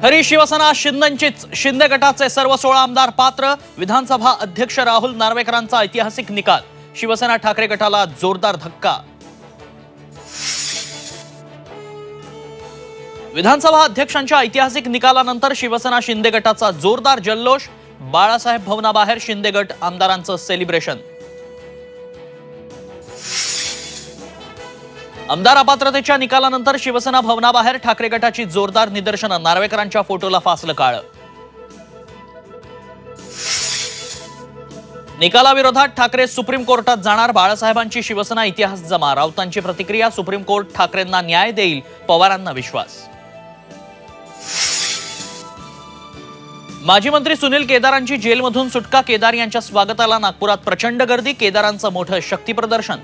खरी शिवसेना शिंदेंचीच। शिंदे गटाचे सर्व 16 आमदार पात्र। विधानसभा अध्यक्ष राहुल नार्वेकरांचा ऐतिहासिक निकाल। शिवसेना ठाकरे गटाला जोरदार धक्का। विधानसभा अध्यक्षांच्या ऐतिहासिक निकालानंतर शिवसेना शिंदे गटाचा जोरदार जल्लोष। बाळासाहेब भवनाबाहेर शिंदे गट आमदारांचं सेलिब्रेशन। आमदार अपात्रतेच्या निकालानंतर शिवसेना भवनाबाहेर ठाकरे गटाची जोरदार निदर्शनं। नार्वेकरांच्या फोटोला फासलं काळं। निकालाविरोधात ठाकरे सुप्रीम कोर्टात जाणार। बाळासाहेबांची शिवसेना इतिहास जमा। राऊतांची प्रतिक्रिया। सुप्रीम कोर्ट ठाकरेंना न्याय देईल, पवारांना विश्वास। माजी मंत्री सुनील केदारांची जेलमधून सुटका। केदार यांच्या स्वागताला नागपुरात प्रचंड गर्दी। केदारांचं मोठं शक्ती प्रदर्शन।